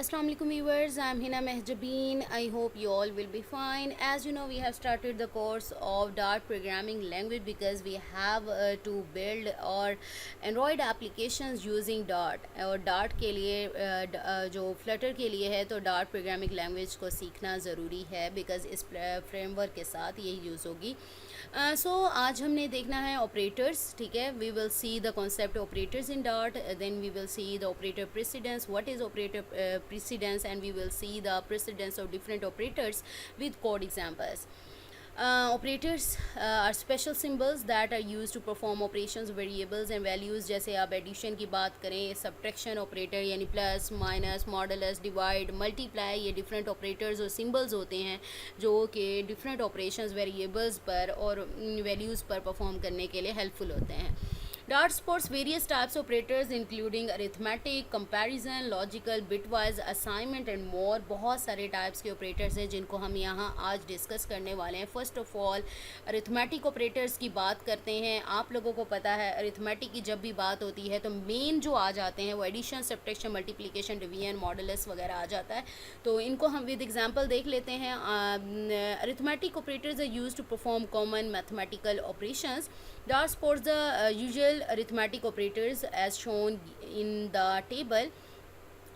Assalamu alaikum viewers, I'm Hina Mehjabeen. I hope you all will be fine. As you know, we have started the course of Dart programming language because we have to build our Android applications using Dart. और Dart के लिए जो Flutter के लिए है तो Dart programming language को सीखना ज़रूरी है because इस फ्रेमवर्क के साथ ये यूज़ होगी. सो आज हमने देखना है ऑपरेटर्स. ठीक है, we will see the concept operators in Dart, then we will see the operator precedence, what is operator precedence, and we will see the precedence of different operators with code examples. Operators are special symbols that are used to perform operations, variables and values. जैसे आप addition की बात करें, subtraction operator यानी plus minus modulus divide multiply, ये different operators और symbols होते हैं जो कि डिफरेंट ऑपरेशंस वेरिएबल्स पर और वैल्यूज़ पर परफॉर्म करने के लिए हेल्पफुल होते हैं. Dart supports various types of operators including arithmetic, comparison, logical, bitwise, assignment and more. बहुत सारे टाइप्स के ऑपरेटर्स हैं जिनको हम यहाँ आज डिस्कस करने वाले हैं. First of all arithmetic operators की बात करते हैं. आप लोगों को पता है अरिथमेटिक की जब भी बात होती है तो मेन जो आ जाते हैं वो addition, subtraction, multiplication, division, modulus वगैरह आ जाता है. तो इनको हम विद एग्जांपल देख लेते हैं. Arithmetic operators are used to perform common mathematical operations. Dart supports the usual arithmetic operators as shown in the table.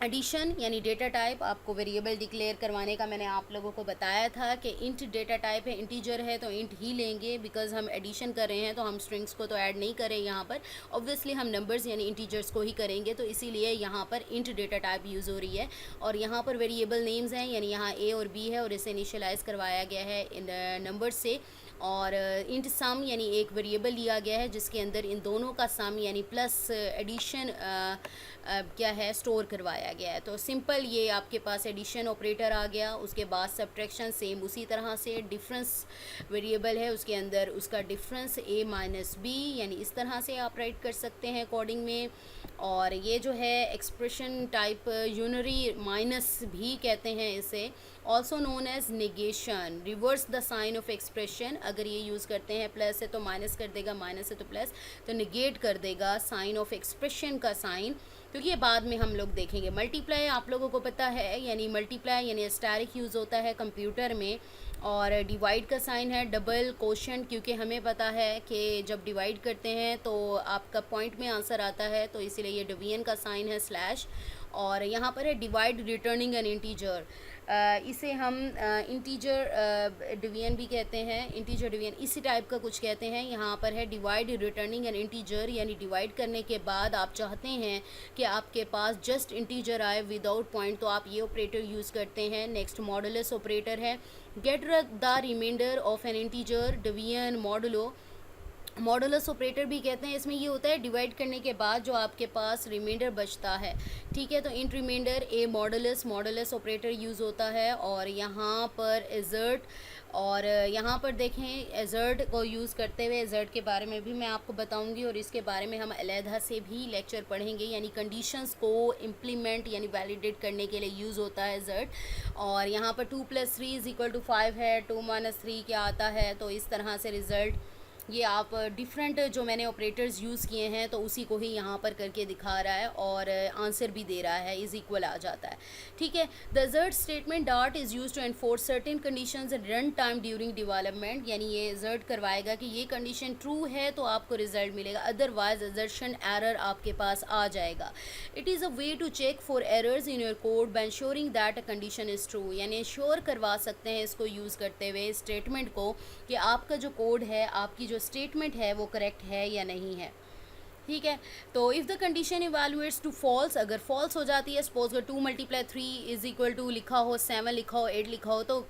Addition यानी डेटा टाइप, आपको वेरिएबल डिक्लेयर करवाने का मैंने आप लोगों को बताया था कि इंट डेटा टाइप है, इंटीजर है तो इंट ही लेंगे बिकॉज हम एडिशन कर रहे हैं तो हम स्ट्रिंग्स को तो ऐड नहीं करें यहाँ पर. ऑब्वियसली हम नंबर्स यानी इंटीजर्स को ही करेंगे, तो इसीलिए यहाँ पर इंट डेटा टाइप यूज़ हो रही है. और यहाँ पर वेरिएबल नेम्स हैं यानी यहाँ ए और बी है और इसे इनिशियलाइज़ करवाया गया है इन नंबर से. और इंट सम यानी एक वेरिएबल लिया गया है जिसके अंदर इन दोनों का सम यानी प्लस एडिशन क्या है स्टोर करवाया गया है. तो सिंपल ये आपके पास एडिशन ऑपरेटर आ गया. उसके बाद सब्ट्रैक्शन सेम उसी तरह से, डिफरेंस वेरिएबल है उसके अंदर उसका डिफरेंस ए माइनस बी यानी इस तरह से आप राइट कर सकते हैं कोडिंग में. और ये जो है एक्सप्रेशन टाइप यूनरी माइनस भी कहते हैं इसे, also known as negation, reverse the sign of expression. अगर ये यूज़ करते हैं प्लस है तो माइनस कर देगा, माइनस है तो प्लस, तो निगेट कर देगा साइन ऑफ एक्सप्रेशन का साइन, क्योंकि ये बाद में हम लोग देखेंगे. मल्टीप्लाई आप लोगों को पता है यानी मल्टीप्लाई यानी एस्टेरिक यूज़ होता है कंप्यूटर में. और डिवाइड का साइन है डबल कोशेंट, क्योंकि हमें पता है कि जब डिवाइड करते हैं तो आपका पॉइंट में आंसर आता है, तो इसीलिए ये डिवीजन का साइन है स्लैश. और यहाँ पर है डिवाइड रिटर्निंग एन इंटीजर, इसे हम इंटीजर डिवीजन भी कहते हैं, इंटीजर डिवीजन इसी टाइप का कुछ कहते हैं. यहाँ पर है डिवाइड रिटर्निंग एन इंटीजर यानी डिवाइड करने के बाद आप चाहते हैं कि आपके पास जस्ट इंटीजर आए विदाउट पॉइंट, तो आप ये ऑपरेटर यूज़ करते हैं. नेक्स्ट मॉडुलस ऑपरेटर है, get the remainder of an integer, division, modulo. Modulus operator भी कहते हैं. इसमें ये होता है डिवाइड करने के बाद जो आपके पास रिमाइंडर बचता है, ठीक है, तो इंट रिमाइंडर ए मॉडुलस ऑपरेटर यूज़ होता है. और यहाँ पर एजर्ट, और यहाँ पर देखें एजर्ट को यूज़ करते हुए एजर्ट के बारे में भी मैं आपको बताऊंगी और इसके बारे में हम अलहदा से भी लेक्चर पढ़ेंगे. यानी कंडीशंस को इम्प्लीमेंट यानी वैलिडेट करने के लिए यूज़ होता है एजर्ट. और यहाँ पर 2 + 3 = 5 है, 2 - 3 क्या आता है, तो इस तरह से रिज़ल्ट ये आप डिफरेंट जो मैंने ऑपरेटर्स यूज़ किए हैं तो उसी को ही यहाँ पर करके दिखा रहा है और आंसर भी दे रहा है, इज़ इक्वल आ जाता है. ठीक है, the assert statement Dart is use to enforce certain conditions at run time during development. यानी ये एजर्ट करवाएगा कि ये कंडीशन ट्रू है तो आपको रिजल्ट मिलेगा, अदरवाइज एजर्शन एरर आपके पास आ जाएगा. It is a way to check for errors in your code by ensuring that a condition is true. यानी इंश्योर करवा सकते हैं इसको यूज़ करते हुए स्टेटमेंट को कि आपका जो कोड है, आपकी जो स्टेटमेंट है वो करेक्ट है या नहीं है. ठीक है, तो if the condition evaluates to false, अगर फॉल्स हो जाती है, सपोज अगर 2 × 3 = लिखा हो, 7 लिखा हो, 8 लिखा हो, तो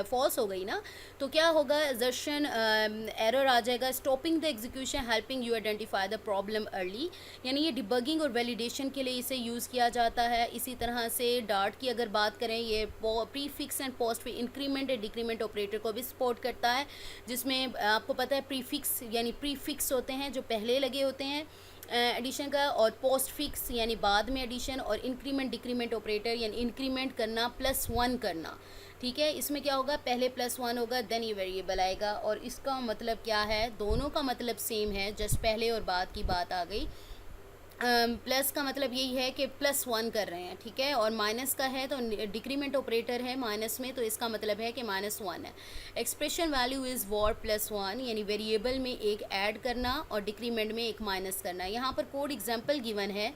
फॉल्स हो गई ना, तो क्या होगा, एजर्शन एरर आ जाएगा. Stopping the execution helping you identify the problem early, यानी ये डिबगिंग और वैलिडेशन के लिए इसे यूज़ किया जाता है. इसी तरह से डार्ट की अगर बात करें, ये prefix and post increment and decrement operator को भी सपोर्ट करता है, जिसमें आपको पता है प्रीफिक्स यानी प्रीफिक्स होते हैं जो पहले लगे होते हैं एडिशन का, और पोस्ट फिक्स यानी बाद में एडिशन, और इंक्रीमेंट डिक्रीमेंट ऑपरेटर यानी इंक्रीमेंट करना +1 करना. ठीक है, इसमें क्या होगा, पहले +1 होगा देन ये वेरिएबल आएगा. और इसका मतलब क्या है, दोनों का मतलब सेम है, जस्ट पहले और बाद की बात आ गई. प्लस का मतलब यही है कि +1 कर रहे हैं, ठीक है, और माइनस का है तो डिक्रीमेंट ऑपरेटर है माइनस में, तो इसका मतलब है कि -1 है। एक्सप्रेशन वैल्यू इज़ वॉर +1, यानी वेरिएबल में एक ऐड करना और डिक्रीमेंट में एक माइनस करना। यहाँ पर कोड एग्जांपल गिवन है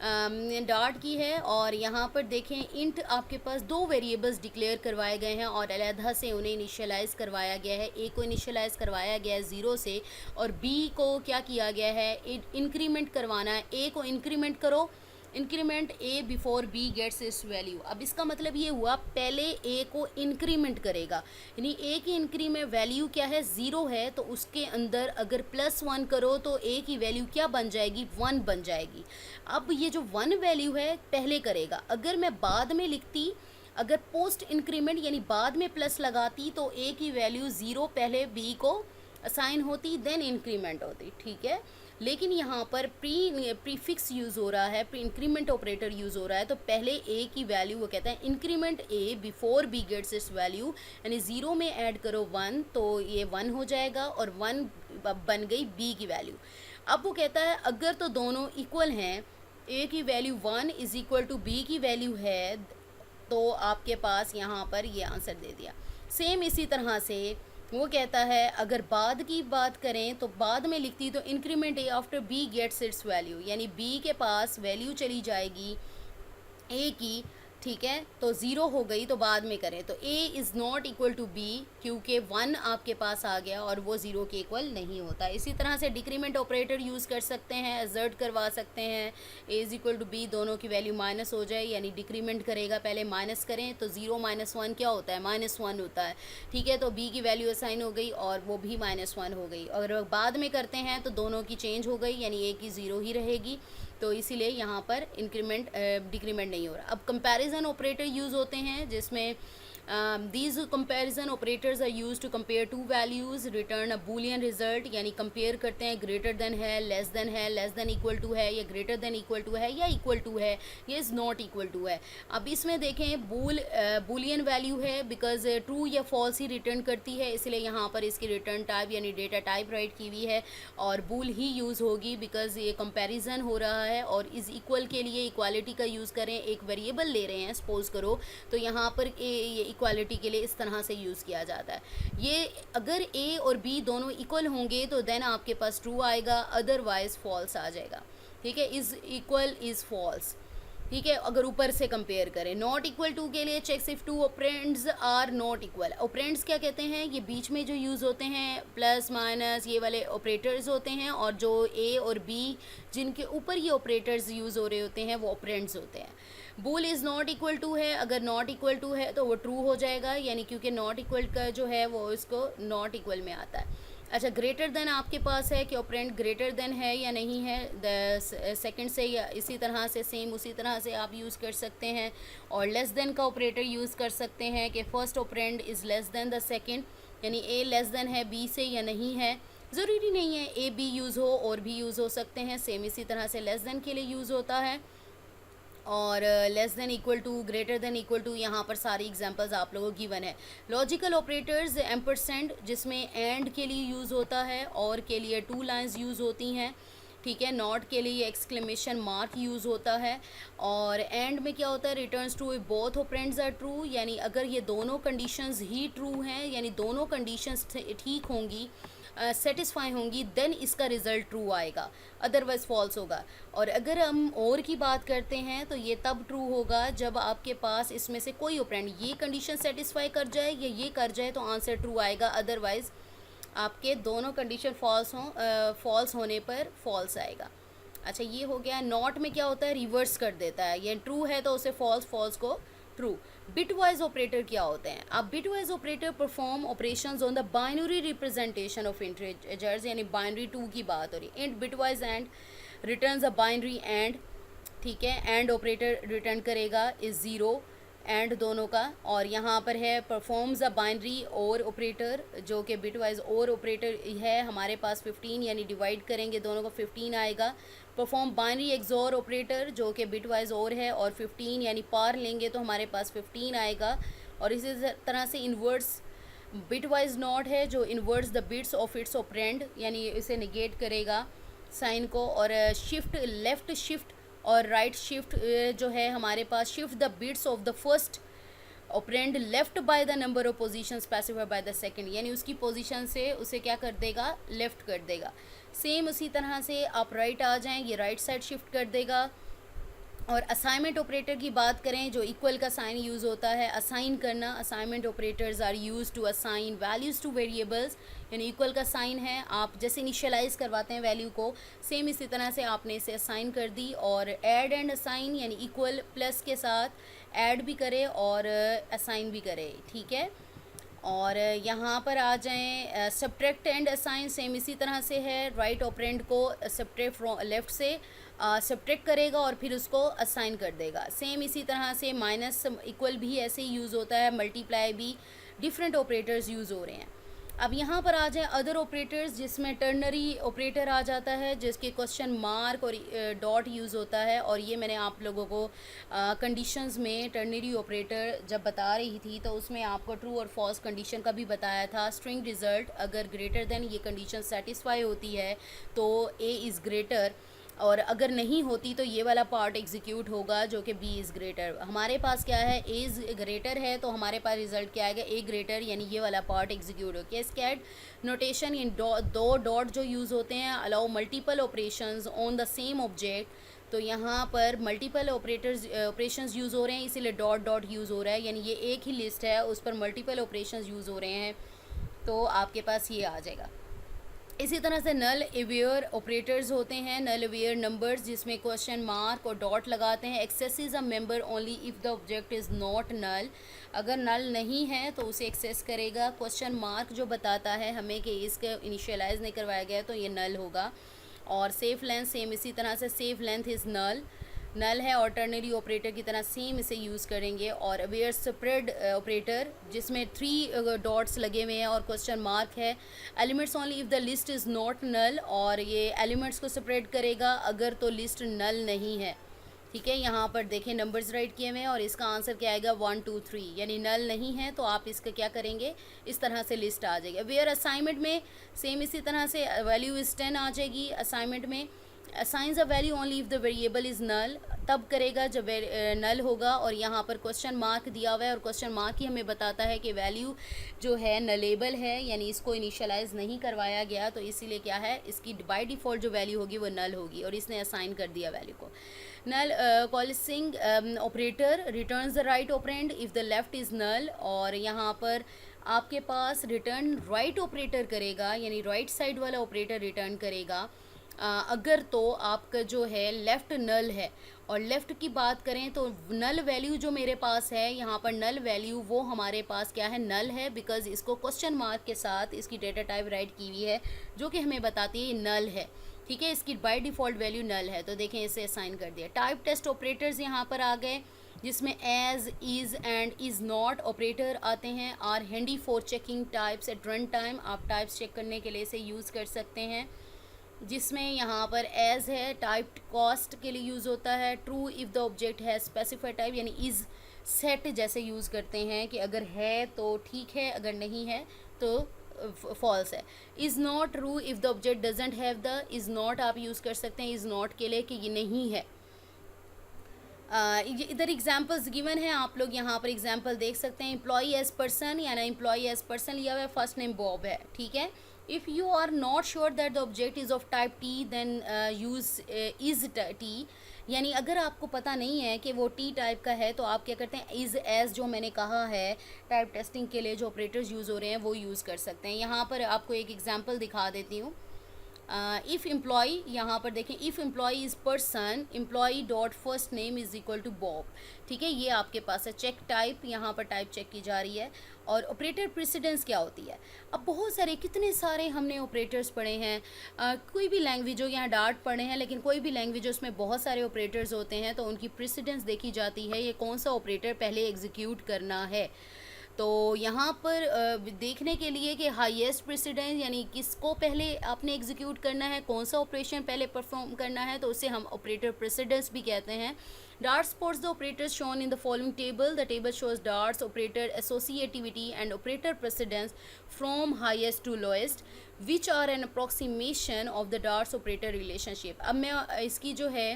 डार्ट की है, और यहाँ पर देखें इंट आपके पास दो वेरिएबल्स डिक्लेयर करवाए गए हैं और अलहदा से उन्हें इनिशियलाइज़ करवाया गया है। ए को इनिशियलाइज़ करवाया गया है 0 से, और बी को क्या किया गया है, इंक्रीमेंट करवाना है। ए को इंक्रीमेंट करो, increment A before B gets इस वैल्यू। अब इसका मतलब ये हुआ पहले ए को इंक्रीमेंट करेगा, यानी ए की इंक्रीमेंट वैल्यू क्या है, 0 है, तो उसके अंदर अगर +1 करो तो ए की वैल्यू क्या बन जाएगी, 1 बन जाएगी। अब ये जो 1 वैल्यू है पहले करेगा। अगर मैं बाद में लिखती, अगर पोस्ट इंक्रीमेंट यानी बाद में प्लस लगाती, तो ए की वैल्यू 0 पहले बी को असाइन होती, देन इंक्रीमेंट होती, ठीक है। लेकिन यहाँ पर प्रीफिक्स यूज़ हो रहा है, प्री इंक्रीमेंट ऑपरेटर यूज़ हो रहा है, तो पहले ए की वैल्यू वो कहता है increment A before B gets its value, यानी 0 में ऐड करो 1 तो ये 1 हो जाएगा, और 1 बन गई बी की वैल्यू। अब वो कहता है अगर तो दोनों इक्वल हैं, ए की value 1 is equal to b की वैल्यू है, तो आपके पास यहाँ पर ये आंसर दे दिया। सेम इसी तरह से वो कहता है अगर बाद की बात करें तो बाद में लिखती तो increment A after B gets its value, यानी बी के पास वैल्यू चली जाएगी ए की, ठीक है, तो 0 हो गई तो बाद में करें, तो a is not equal to b क्योंकि 1 आपके पास आ गया और वो 0 के इक्वल नहीं होता। इसी तरह से डिक्रीमेंट ऑपरेटर यूज़ कर सकते हैं, एजर्ट करवा सकते हैं a is equal to b, दोनों की वैल्यू माइनस हो जाए, यानी डिक्रीमेंट करेगा पहले माइनस करें, तो 0 - 1 क्या होता है, -1 होता है, ठीक है, तो बी की वैल्यू असाइन हो गई और वो भी -1 हो गई। अगर बाद में करते हैं तो दोनों की चेंज हो गई, यानी ए की 0 ही रहेगी, तो इसीलिए यहाँ पर इंक्रीमेंट डिक्रीमेंट नहीं हो रहा। अब कंपैरिजन ऑपरेटर यूज़ होते हैं जिसमें these comparison operators are used to compare two values, return a boolean result, यानी कंपेयर करते हैं ग्रेटर देन है, लेस देन इक्वल टू है, या ग्रेटर देन इक्वल टू है, या इक्वल टू है, या इज़ नॉट इक्वल टू है। अब इसमें देखें बूलियन वैल्यू है बिकॉज ट्रू या फॉल्स ही रिटर्न करती है, इसलिए यहाँ पर इसकी रिटर्न टाइप यानी डेटा टाइप राइट की हुई है, और बूल ही यूज़ होगी बिकॉज ये कंपेरिजन हो रहा है, और इज़ इक्वल के लिए इक्वालिटी का यूज़ करें, एक वेरिएबल ले रहे हैं सपोज करो, तो यहाँ पर ये इक्वालिटी के लिए इस तरह से यूज़ किया जाता है। ये अगर ए और बी दोनों इक्वल होंगे तो देन आपके पास ट्रू आएगा, अदरवाइज फॉल्स आ जाएगा, ठीक है, इज़ इक्वल इज़ फॉल्स, ठीक है। अगर ऊपर से कंपेयर करें, नॉट इक्वल टू के लिए check if two operands are not equal. Operands क्या कहते हैं, ये बीच में जो यूज़ होते हैं प्लस माइनस ये वाले ऑपरेटर्स होते हैं, और जो ए और बी जिनके ऊपर ये ऑपरेटर्स यूज़ हो रहे होते हैं वो ऑपरेंड्स होते हैं। बूल इज़ नॉट इक्वल टू है, अगर नॉट इक्वल टू है तो वो ट्रू हो जाएगा, यानी क्योंकि नॉट इक्वल का जो है वो इसको नॉट इक्वल में आता है। अच्छा, ग्रेटर देन आपके पास है कि ऑपरेंड ग्रेटर देन है या नहीं है, सेकंड से, या इसी तरह से सेम उसी तरह से आप यूज़ कर सकते हैं। और लेस देन का ऑपरेटर यूज़ कर सकते हैं कि first operand is less than the second, यानी ए लेस देन है बी से या नहीं है, ज़रूरी नहीं है ए बी यूज़ हो, और भी यूज़ हो सकते हैं। सेम इसी तरह से लेस देन के लिए यूज़ होता है, और less than equal to, greater than equal to, यहाँ पर सारी एग्जांपल्स आप लोगों को गिवन है। लॉजिकल ऑपरेटर्स एम्परसेंड जिसमें एंड के लिए यूज़ होता है, और के लिए टू लाइंस यूज़ होती हैं, ठीक है, नॉट के लिए एक्सक्लेमेशन मार्क यूज़ होता है, और एंड में क्या होता है, returns true if both operands are true, यानी अगर ये दोनों कंडीशंस ही ट्रू हैं, यानी दोनों कंडीशंस ठीक होंगी, सेटिस्फाई होंगी, देन इसका रिज़ल्ट ट्रू आएगा, अदरवाइज़ फॉल्स होगा। और अगर हम और की बात करते हैं तो ये तब ट्रू होगा जब आपके पास इसमें से कोई ऑपरेंड ये कंडीशन सेटिस्फाई कर जाए या ये कर जाए तो आंसर ट्रू आएगा, अदरवाइज़ आपके दोनों कंडीशन फॉल्स हों, फॉल्स होने पर फॉल्स आएगा। अच्छा, ये हो गया। नॉट में क्या होता है, रिवर्स कर देता है, ये ट्रू है तो उसे फॉल्स, फॉल्स को ट्रू। बिटवाइज ऑपरेटर क्या होते हैं, अब bitwise operator perform operations on the binary representation of integers, यानी बाइनरी 2 की बात हो रही है। Int bitwise and returns a binary and, ठीक है, एंड ऑपरेटर रिटर्न करेगा इज़ 0 एंड दोनों का। और यहाँ पर है परफॉर्म्स अ बाइनरी और ऑपरेटर, जो कि बिटवाइज और ऑपरेटर है हमारे पास 15, यानी डिवाइड करेंगे दोनों को 15 आएगा। परफॉर्म बाइनरी एक्सोर ऑपरेटर जो कि बिटवाइज और है, और 15 यानी पार लेंगे तो हमारे पास 15 आएगा। और इसी तरह से इन्वर्स बिटवाइज नॉट है जो inverse the bits of its operand, यानी इसे निगेट करेगा। साइन को, और शिफ्ट लेफ़्ट शिफ्ट और राइट शिफ्ट जो है हमारे पास, shift the bits of the first operand left by the number of position specified by the second, यानी उसकी पोजीशन से उसे क्या कर देगा, लेफ्ट कर देगा। सेम उसी तरह से आप राइट आ जाएं, ये राइट साइड शिफ्ट कर देगा। और असाइनमेंट ऑपरेटर की बात करें, जो इक्वल का साइन यूज़ होता है असाइन करना, assignment operators are use to assign values to variables, यानी इक्वल का साइन है, आप जैसे इनिशियलाइज करवाते हैं वैल्यू को, सेम इसी तरह से आपने इसे असाइन कर दी। और ऐड एंड असाइन, यानी इक्वल प्लस के साथ ऐड भी करे और असाइन भी करे, ठीक है। और यहाँ पर आ जाएं, सब्ट्रैक्ट एंड असाइन, सेम इसी तरह से है, राइट ऑपरेंड को सब्ट्रैक्ट फ्रॉम लेफ़्ट से सब्ट्रैक्ट करेगा और फिर उसको असाइन कर देगा। सेम इसी तरह से माइनस इक्वल भी ऐसे ही यूज़ होता है, मल्टीप्लाई भी, डिफरेंट ऑपरेटर्स यूज़ हो रहे हैं। अब यहाँ पर आ जाए अदर ऑपरेटर्स, जिसमें टर्नरी ऑपरेटर आ जाता है, जिसके क्वेश्चन मार्क और डॉट यूज़ होता है। और ये मैंने आप लोगों को कंडीशंस में टर्नरी ऑपरेटर जब बता रही थी तो उसमें आपको ट्रू और फॉल्स कंडीशन का भी बताया था। स्ट्रिंग रिज़ल्ट अगर ग्रेटर देन ये कंडीशन सेटिस्फाई होती है तो ए इज़ ग्रेटर, और अगर नहीं होती तो ये वाला पार्ट एग्जीक्यूट होगा जो कि बी इज़ ग्रेटर। हमारे पास क्या है, ए इज़ ग्रेटर है, तो हमारे पास रिजल्ट क्या आएगा, ए ग्रेटर, यानी ये वाला पार्ट एग्जीक्यूट हो गया। स्कैड नोटेशन इन दो डॉट जो यूज़ होते हैं, allow multiple operations on the same object. तो यहाँ पर मल्टीपल ऑपरेशंस यूज़ हो रहे हैं, इसीलिए डॉट डॉट यूज़ हो रहा है, यानी ये एक ही लिस्ट है उस पर मल्टीपल ऑपरेशंस यूज़ हो रहे हैं, तो आपके पास ये आ जाएगा। इसी तरह से नल अवेयर ऑपरेटर्स होते हैं, नल अवेयर नंबर्स, जिसमें क्वेश्चन मार्क और डॉट लगाते हैं। Access is a member only if the object is not null, अगर नल नहीं है तो उसे एक्सेस करेगा। क्वेश्चन मार्क जो बताता है हमें कि इसका इनिशियलाइज नहीं करवाया गया तो ये नल होगा। और सेफ लेंथ, सेम इसी तरह से सेफ लेंथ इज़ नल, नल है, और टर्नरी ऑपरेटर की तरह सेम इसे यूज़ करेंगे। और अवेयर स्प्रेड ऑपरेटर, जिसमें 3 डॉट्स लगे हुए हैं और क्वेश्चन मार्क है। Elements only if the list is not null, और ये एलिमेंट्स को स्प्रेड करेगा अगर तो लिस्ट नल नहीं है, ठीक है। यहाँ पर देखें नंबर्स राइट किए हुए हैं और इसका आंसर क्या आएगा 1 2 3, यानी नल नहीं है तो आप इसका क्या करेंगे, इस तरह से लिस्ट आ जाएगी। अवेयर असाइनमेंट में सेम इसी तरह से वैल्यू इज़ 10 आ जाएगी। असाइनमेंट में assigns a value only if the variable is null, तब करेगा जब नल होगा। और यहाँ पर क्वेश्चन मार्क दिया हुआ है और क्वेश्चन मार्क ही हमें बताता है कि वैल्यू जो है नलेबल है, यानी इसको इनिशियलाइज नहीं करवाया गया, तो इसीलिए क्या है, इसकी बाय डिफ़ॉल्ट जो वैल्यू होगी वो नल होगी और इसने असाइन कर दिया वैल्यू को। Null coalescing operator returns the right operand if the left is null, और यहाँ पर आपके पास रिटर्न राइट ऑपरेटर करेगा, यानी राइट साइड वाला ऑपरेटर रिटर्न करेगा अगर तो आपका जो है लेफ़्ट नल है। और लेफ़्ट की बात करें तो नल वैल्यू जो मेरे पास है यहाँ पर, नल वैल्यू वो हमारे पास क्या है, नल है, बिकॉज़ इसको क्वेश्चन मार्क के साथ इसकी डेटा टाइप राइट की हुई है जो कि हमें बताती है नल है, ठीक है। इसकी बाय डिफ़ॉल्ट वैल्यू नल है, तो देखें इसे असाइन कर दिया। टाइप टेस्ट ऑपरेटर्स यहाँ पर आ गए, जिसमें as, is and is not operator आते हैं। Are handy for checking types at run time, आप टाइप्स चेक करने के लिए इसे यूज़ कर सकते हैं। जिसमें यहाँ पर एज है, टाइप कॉस्ट के लिए यूज़ होता है। ट्रू इफ़ द ऑब्जेक्ट है स्पेसिफाइड टाइप, यानी इज़ सेट जैसे यूज़ करते हैं कि अगर है तो ठीक है, अगर नहीं है तो फॉल्स है। Is not true if the object doesn't have the, is not आप यूज़ कर सकते हैं इज़ नॉट के लिए कि ये नहीं है। इधर एग्जांपल्स गिवन है, आप लोग यहाँ पर एग्जांपल देख सकते हैं। एम्प्लॉई एज पर्सन, यानी एम्प्लॉई एज पर्सन लिया हुआ है, फर्स्ट नेम बॉब है, ठीक है। If you are not sure that the object is of type T then use is T, यानी अगर आपको पता नहीं है कि वो टी टाइप का है तो आप क्या करते हैं, इज़ एज जो मैंने कहा है टाइप टेस्टिंग के लिए जो ऑपरेटर्स यूज़ हो रहे हैं वो यूज़ कर सकते हैं। यहाँ पर आपको एक एग्जांपल दिखा देती हूँ। इफ़ एम्प्लॉई, यहाँ पर देखें, if employee is person, employee dot first name is equal to Bob, ठीक है। ये आपके पास है। चेक टाइप, यहाँ पर टाइप चेक की जा रही है। और ऑपरेटर प्रेसिडेंस क्या होती है, अब बहुत सारे कितने सारे हमने ऑपरेटर्स पढ़े हैं, कोई भी लैंग्वेज हो, यहाँ डार्ट पढ़े हैं, लेकिन कोई भी लैंग्वेज उसमें बहुत सारे ऑपरेटर्स होते हैं तो उनकी प्रेसिडेंस देखी जाती है, ये कौन सा ऑपरेटर पहले एग्जीक्यूट करना है। तो यहाँ पर देखने के लिए कि हाईएस्ट प्रेसिडेंस, यानी किसको पहले आपने एग्जीक्यूट करना है, कौन सा ऑपरेशन पहले परफॉर्म करना है, तो उसे हम ऑपरेटर प्रेसिडेंस भी कहते हैं। Dart supports the operators shown in the following table. The table shows darts operator associativity and operator precedence from highest to lowest, which are an approximation of the darts operator relationship. अब मैं इसकी जो है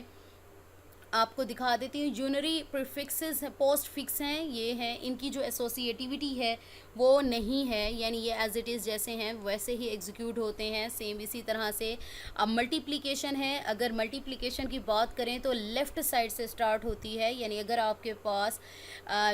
आपको दिखा देती हूँ. Unary prefixes post fix हैं, ये हैं. इनकी जो एसोसिएटिविटी है वो नहीं है, यानी ये एज इट इज़ जैसे हैं वैसे ही एग्जीक्यूट होते हैं. सेम इसी तरह से अब मल्टीप्लिकेशन है. अगर मल्टीप्लिकेशन की बात करें तो लेफ़्ट साइड से स्टार्ट होती है, यानी अगर आपके पास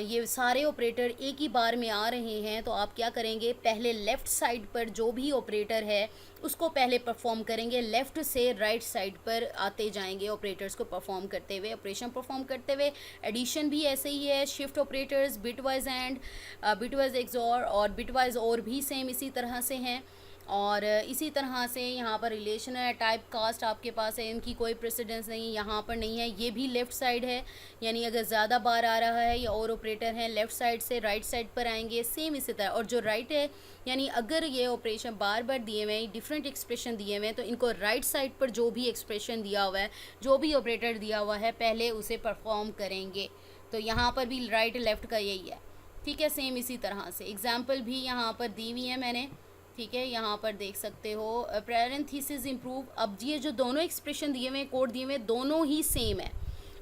ये सारे ऑपरेटर एक ही बार में आ रहे हैं तो आप क्या करेंगे, पहले लेफ़्ट साइड पर जो भी ऑपरेटर है उसको पहले परफॉर्म करेंगे, लेफ़्ट से राइट साइड पर आते जाएंगे ऑपरेटर्स को परफॉर्म करते हुए, ऑपरेशन परफॉर्म करते हुए. एडिशन भी ऐसे ही है, shift operators, bitwise and, bitwise XOR और बिटवाइज और भी सेम इसी तरह से हैं. और इसी तरह से यहाँ पर रिलेशन है, टाइप कास्ट आपके पास है, इनकी कोई प्रेसिडेंस नहीं यहाँ पर नहीं है. ये भी लेफ़्ट साइड है, यानी अगर ज़्यादा बार आ रहा है या और ऑपरेटर हैं लेफ़्ट साइड से राइट साइड पर आएंगे, सेम इसी तरह. और जो राइट है, यानी अगर ये ऑपरेशन बार बार दिए हुए हैं, डिफरेंट एक्सप्रेशन दिए हुए हैं, तो इनको राइट साइड पर जो भी एक्सप्रेशन दिया हुआ है, जो भी ऑपरेटर दिया हुआ है, पहले उसे परफॉर्म करेंगे. तो यहाँ पर भी राइट लेफ़्ट का यही है, ठीक है. सेम इसी तरह से एग्जाम्पल भी यहाँ पर दी हुई है मैंने, ठीक है. यहाँ पर देख सकते हो पैरेंथेसिस इम्प्रूव. अब ये जो दोनों एक्सप्रेशन दिए हुए हैं, कोड दिए हुए हैं, दोनों ही सेम है.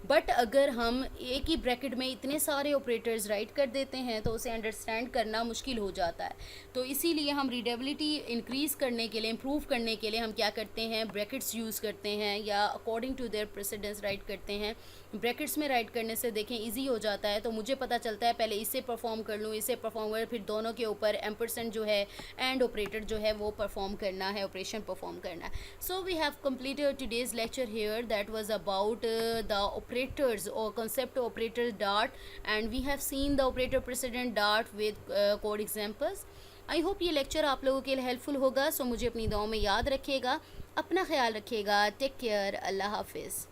बट अगर हम एक ही ब्रैकेट में इतने सारे ऑपरेटर्स राइट कर देते हैं तो उसे अंडरस्टैंड करना मुश्किल हो जाता है. तो इसीलिए हम रीडेबिलिटी इंक्रीज़ करने के लिए, इम्प्रूव करने के लिए हम क्या करते हैं, ब्रैकेट्स यूज़ करते हैं या according to their precedence write करते हैं. ब्रैकेट्स में राइट करने से देखें ईजी हो जाता है, तो मुझे पता चलता है पहले इसे परफॉर्म कर लूँ, इसे परफॉर्म कर, फिर दोनों के ऊपर एम्परसेंट जो है एंड ऑपरेटर जो है वो परफॉर्म करना है, ऑपरेशन परफॉर्म करना है. So we have completed today's lecture here that was about the operators or concept of operator dart, and we have seen the operator precedent dart with code examples. I hope ये lecture आप लोगों के लिए helpful होगा. सो मुझे अपनी दुआओं में याद रखिएगा, अपना ख्याल रखिएगा. टेक केयर, अल्लाह हाफिज़.